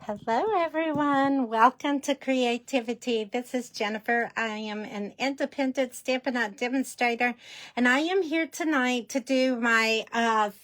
Hello, everyone. Welcome to Creativity. This is Jennifer. I am an independent Stampin' Up! Demonstrator, and I am here tonight to do my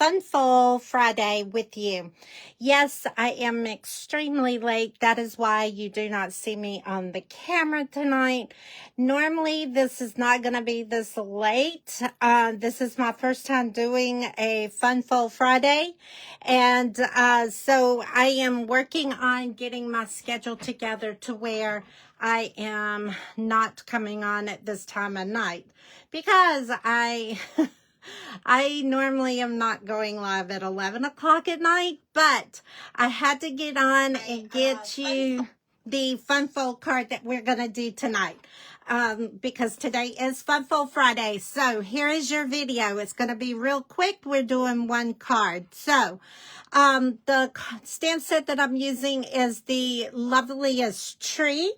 Funful Friday with you. Yes, I am extremely late. That is why you do not see me on the camera tonight. Normally, this is not going to be this late. This is my first time doing a Funful Friday, and so I am working on getting my schedule together to where I am not coming on at this time of night because I normally am not going live at 11 o'clock at night, but I had to get on and get you the Funful card that we're going to do tonight. Because today is Funful Friday. So here is your video. It's going to be real quick. We're doing one card. So the stamp set that I'm using is the Loveliest Tree.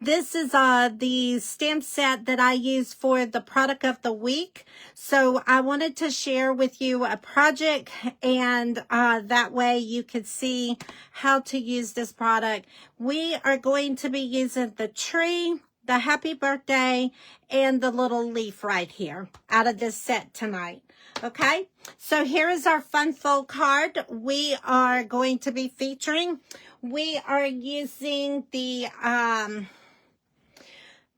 This is the stamp set that I use for the product of the week. So I wanted to share with you a project, and that way you could see how to use this product. We are going to be using the tree, the happy birthday, and the little leaf right here out of this set tonight. Okay, so here is our Funful card. We are going to be featuring. We are using the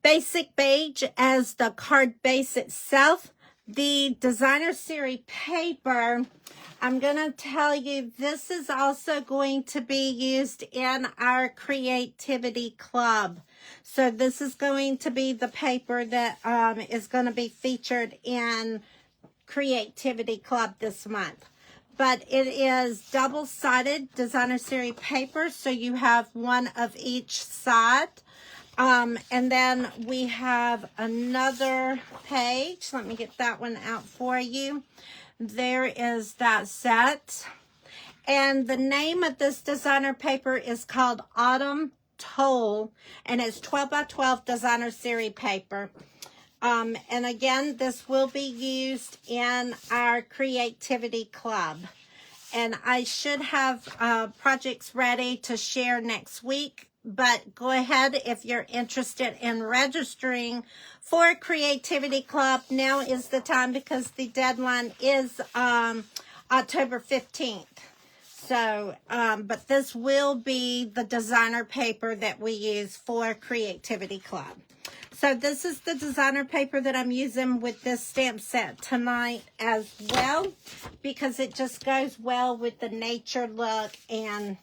basic beige as the card base itself. The designer series paper, I'm going to tell you, this is also going to be used in our creativity club. So this is going to be the paper that is going to be featured in Creativity Club this month. But it is double-sided designer series paper, so you have one of each side. And then we have another page. Let me get that one out for you. There is that set. And the name of this designer paper is called Autumn Toll, and it's 12 by 12 designer series paper. And again, this will be used in our Creativity Club. And I should have projects ready to share next week. But go ahead if you're interested in registering for Creativity Club. Now is the time because the deadline is October 15th. So, but this will be the designer paper that we use for Creativity Club. So this is the designer paper that I'm using with this stamp set tonight as well, because it just goes well with the nature look and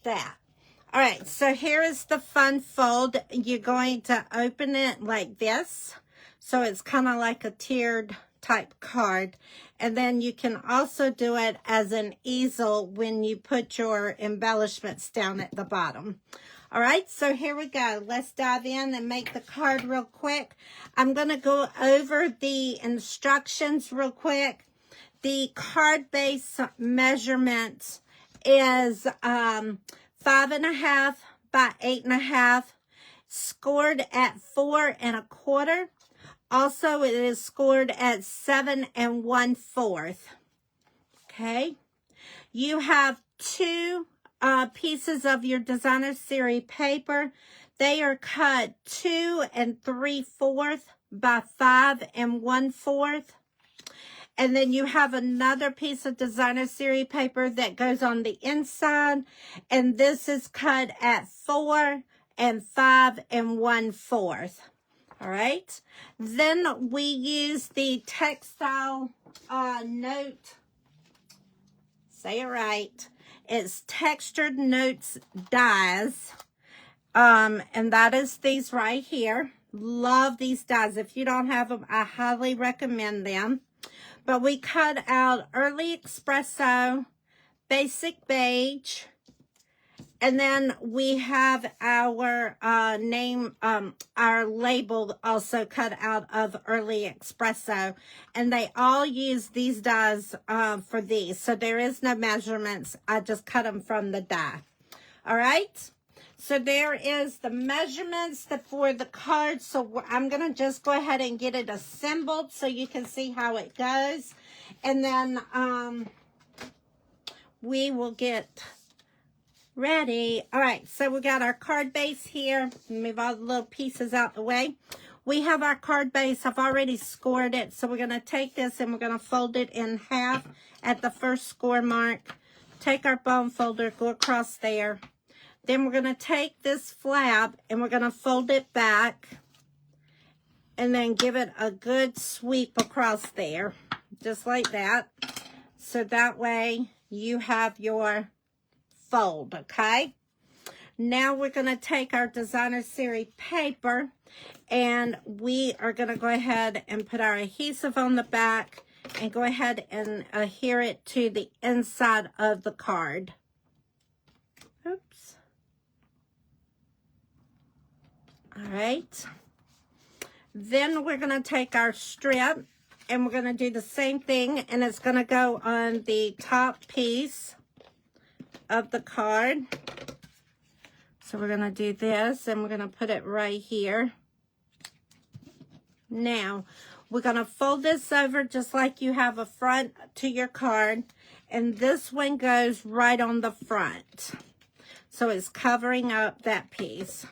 that. All right, so here is the Funfold. You're going to open it like this. So it's kind of like a tiered type card. And then you can also do it as an easel when you put your embellishments down at the bottom. All right, so here we go. Let's dive in and make the card real quick. I'm going to go over the instructions real quick. The card base measurement is 5.5 by 8.5, scored at 4 1/4. Also, it is scored at 7 1/4. Okay, you have two pieces of your designer series paper. They are cut 2 3/4 by 5 1/4. And then you have another piece of designer series paper that goes on the inside. And this is cut at 4 5 1/4. All right. Then we use the textile note. Say it right. It's textured notes dies. And that is these right here. Love these dies. If you don't have them, I highly recommend them. But we cut out Early Espresso, Basic Beige, and then we have our our label also cut out of Early Espresso. And they all use these dies for these. So there is no measurements. I just cut them from the die. All right. So there is the measurements for the card. So I'm going to just go ahead and get it assembled so you can see how it goes. And then we will get Ready. All right, so we got our card base here. Move all the little pieces out the way. We have our card base. I've already scored it, so we're going to take this and we're going to fold it in half at the first score mark. Take our bone folder, go across there. Then we're going to take this flap and we're going to fold it back and then give it a good sweep across there, just like that. So that way you have your fold, okay? Now we're going to take our designer series paper and we are going to go ahead and put our adhesive on the back and go ahead and adhere it to the inside of the card. Oops. All right. Then we're going to take our strip and we're going to do the same thing, and it's going to go on the top piece of the card. So we're going to do this and we're going to put it right here. Now, we're going to fold this over just like you have a front to your card, and this one goes right on the front. So it's covering up that piece.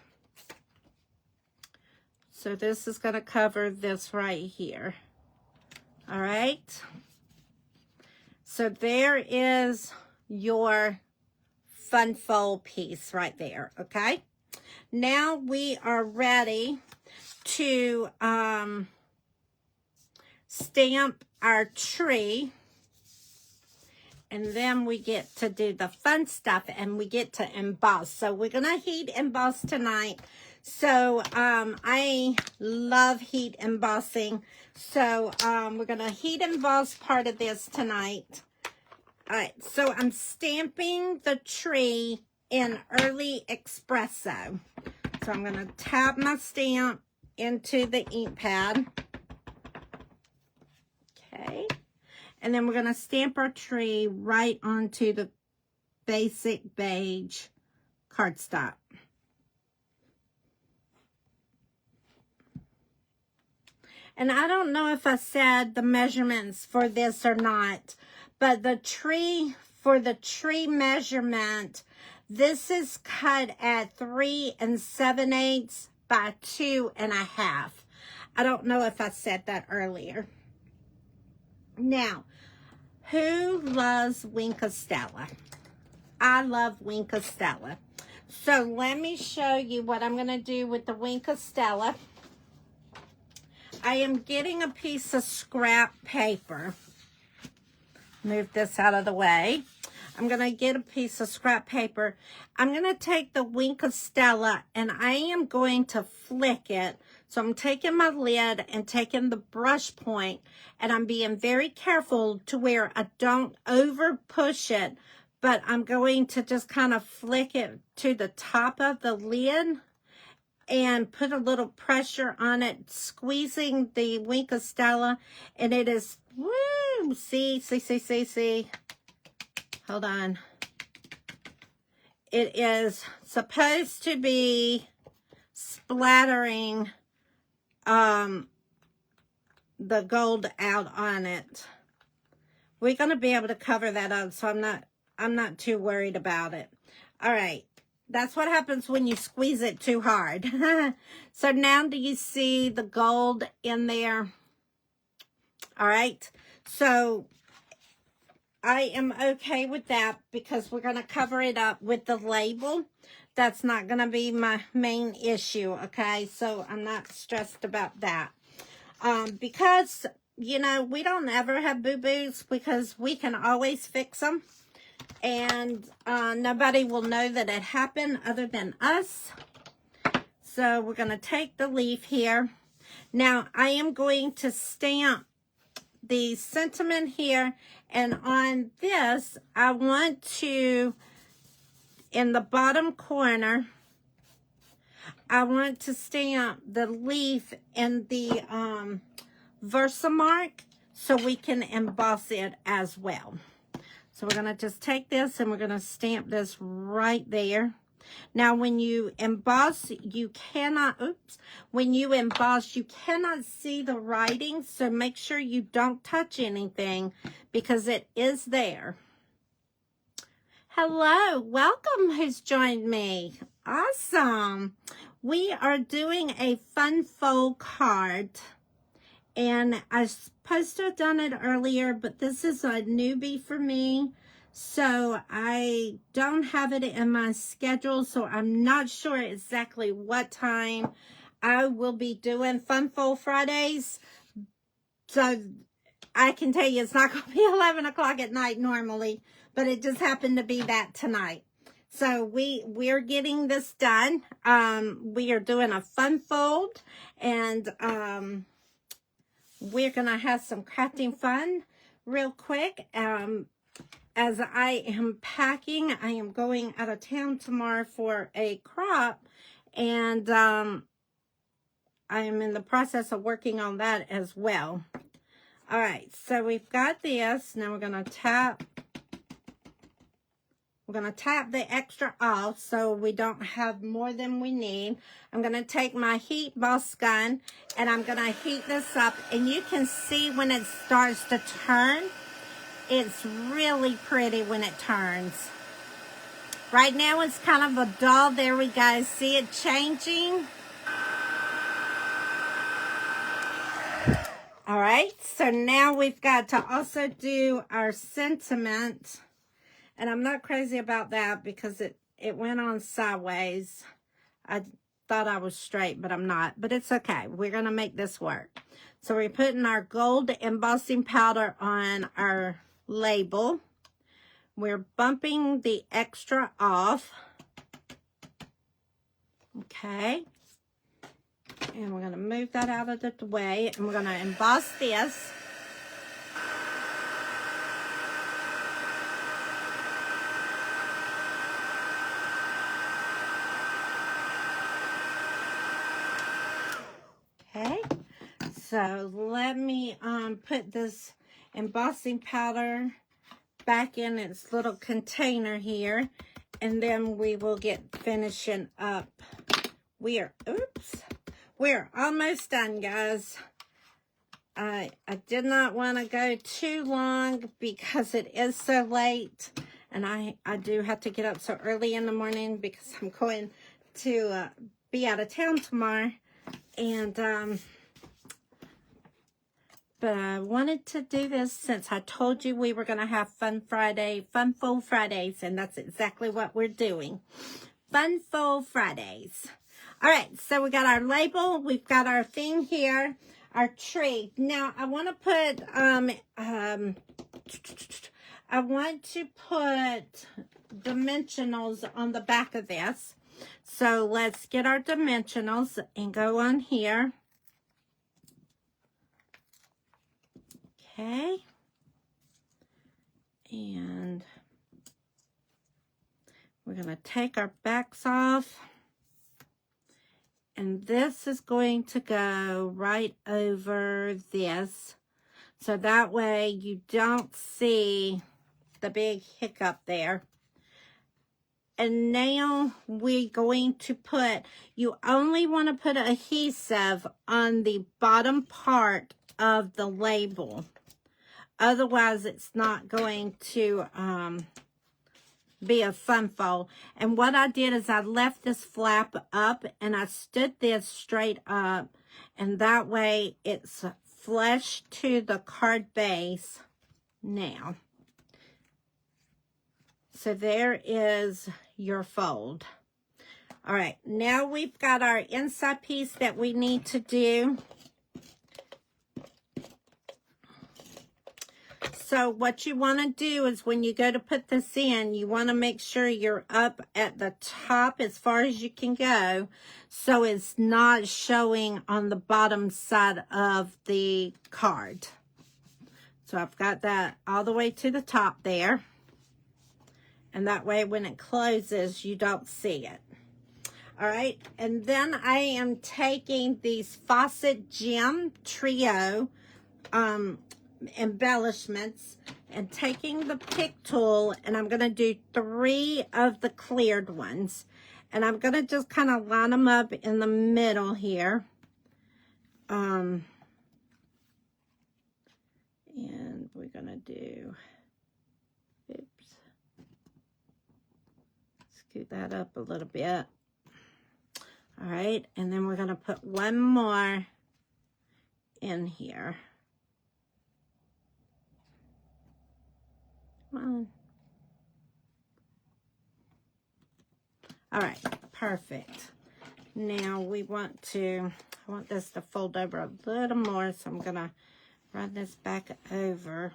So this is going to cover this right here. All right. So there is your fun fold piece right there. Okay. Now we are ready to stamp our tree. And then we get to do the fun stuff and we get to emboss. So we're going to heat emboss tonight. So I love heat embossing. So we're going to heat emboss part of this tonight. All right, so I'm stamping the tree in early espresso. So I'm going to tap my stamp into the ink pad. Okay. And then we're going to stamp our tree right onto the basic beige cardstock. And I don't know if I said the measurements for this or not, but the tree, for the tree measurement, this is cut at 3 7/8 by 2 1/2. I don't know if I said that earlier. Now, who loves Wink of Stella? I love Wink of Stella. So let me show you what I'm going to do with the Wink of Stella. I am getting a piece of scrap paper. Move this out of the way. I'm going to get a piece of scrap paper. I'm going to take the Wink of Stella and I am going to flick it. So I'm taking my lid and taking the brush point and I'm being very careful to where I don't over push it, but I'm going to just kind of flick it to the top of the lid and put a little pressure on it, squeezing the Wink of Stella, and it is, woo, see. Hold on. It is supposed to be splattering the gold out on it. We're going to be able to cover that up, so I'm not too worried about it. All right. That's what happens when you squeeze it too hard. So now do you see the gold in there? All right. So I am okay with that because we're going to cover it up with the label. That's not going to be my main issue, okay? So I'm not stressed about that. Because, you know, we don't ever have boo-boos because we can always fix them. And nobody will know that it happened other than us. So we're going to take the leaf here. Now, I am going to stamp the sentiment here. And on this, I want to, in the bottom corner, I want to stamp the leaf in the Versamark so we can emboss it as well. So we're going to just take this and we're going to stamp this right there. Now, when you emboss, you cannot, when you emboss, you cannot see the writing. So make sure you don't touch anything because it is there. Hello, welcome who's joined me. Awesome. We are doing a fun fold card. And I was supposed to have done it earlier, but this is a newbie for me. So I don't have it in my schedule, so I'm not sure exactly what time I will be doing Fun Fold Fridays. So I can tell you it's not going to be 11 o'clock at night normally, but it just happened to be that tonight. So we're getting this done. We are doing a fun fold, and we're going to have some crafting fun real quick. As I am packing, I am going out of town tomorrow for a crop, and I am in the process of working on that as well. All right, so we've got this. Now we're going to tap. We're going to tap the extra off so we don't have more than we need. I'm going to take my heat boss gun and I'm going to heat this up. And you can see when it starts to turn, it's really pretty when it turns. Right now it's kind of a dull. There we go. See it changing? All right, so now we've got to also do our sentiment. And I'm not crazy about that because it went on sideways. I thought I was straight, but I'm not. But it's okay. We're going to make this work. So we're putting our gold embossing powder on our label. We're bumping the extra off. Okay. And we're going to move that out of the way. And we're going to emboss this. Okay. So let me put this embossing powder back in its little container here. And then we will get finishing up. We're almost done, guys. I did not want to go too long because it is so late. And I do have to get up so early in the morning because I'm going to be out of town tomorrow. And, but I wanted to do this since I told you we were going to have Fun Fold Fridays. And that's exactly what we're doing. Fun Fold Fridays. All right, so we got our label. We've got our thing here, our tree. Now, I want to put, I want to put dimensionals on the back of this. So let's get our dimensionals and go on here. Okay. And we're going to take our backs off. And this is going to go right over this. So that way you don't see the big hiccup there. And now we're going to put, you only want to put adhesive on the bottom part of the label. Otherwise, it's not going to be a fun fold. And what I did is I left this flap up and I stood this straight up. And that way it's flush to the card base now. So there is your fold. All right, now we've got our inside piece that we need to do. So what you want to do is when you go to put this in, you want to make sure you're up at the top as far as you can go, so it's not showing on the bottom side of the card. So I've got that all the way to the top there. And that way when it closes, you don't see it. All right, and then I am taking these Fawcett Gem Trio embellishments and taking the pick tool, and I'm going to do 3 of the cleared ones. And I'm going to just kind of line them up in the middle here. And we're going to do, oops. scoot that up a little bit. All right, and then we're going to put one more in here. Come on. All right, perfect. Now I want this to fold over a little more, so I'm going to run this back over.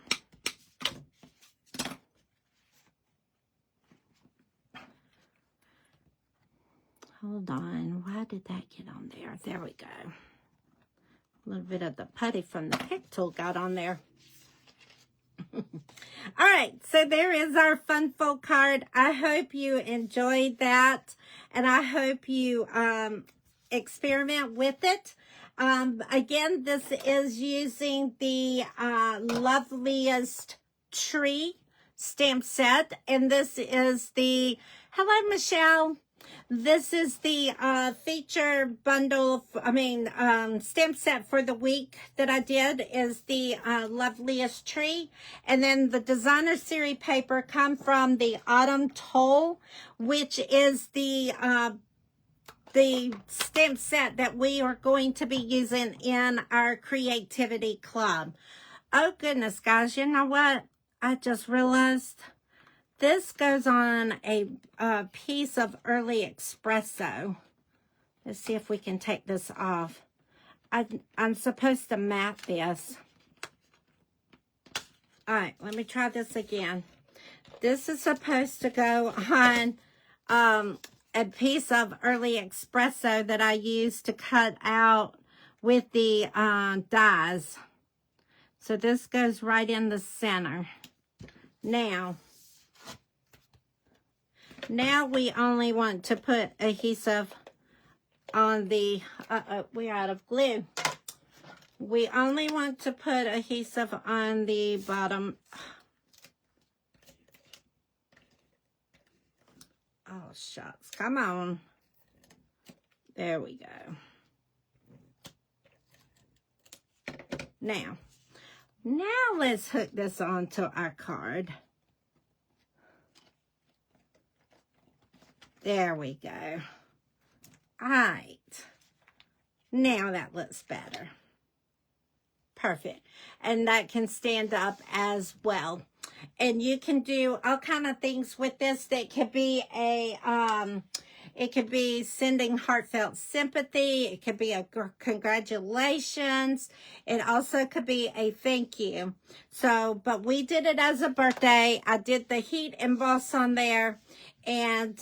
Hold on, why did that get on there? There we go. A little bit of the putty from the pick tool got on there. All right, so there is our fun fold card. I hope you enjoyed that, and I hope you experiment with it. Again, this is using the Loveliest Tree stamp set, and this is the, hello Michelle, this is the feature bundle, stamp set for the week that I did is the Loveliest Tree. And then the designer series paper come from the Autumn Toll, which is the stamp set that we are going to be using in our creativity club. Oh goodness, guys, you know what? I just realized this goes on a piece of early espresso. Let's see if we can take this off. I'm supposed to mat this. All right, let me try this again. This is supposed to go on a piece of early espresso that I used to cut out with the dies. So this goes right in the center. Now we only want to put adhesive on the, we're out of glue. We only want to put adhesive on the bottom. Oh, shucks, come on. There we go. Now let's hook this onto our card. There we go. All right. Now that looks better. Perfect. And that can stand up as well. And you can do all kind of things with this. That could be it could be sending heartfelt sympathy. It could be a congratulations. It also could be a thank you. So, but we did it as a birthday. I did the heat emboss on there. And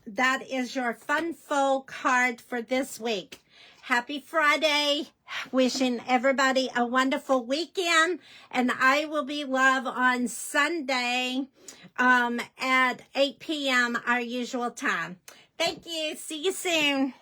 that is your fun fold card for this week. Happy Friday. Wishing everybody a wonderful weekend. And I will be live on Sunday at 8 p.m. our usual time. Thank you. See you soon.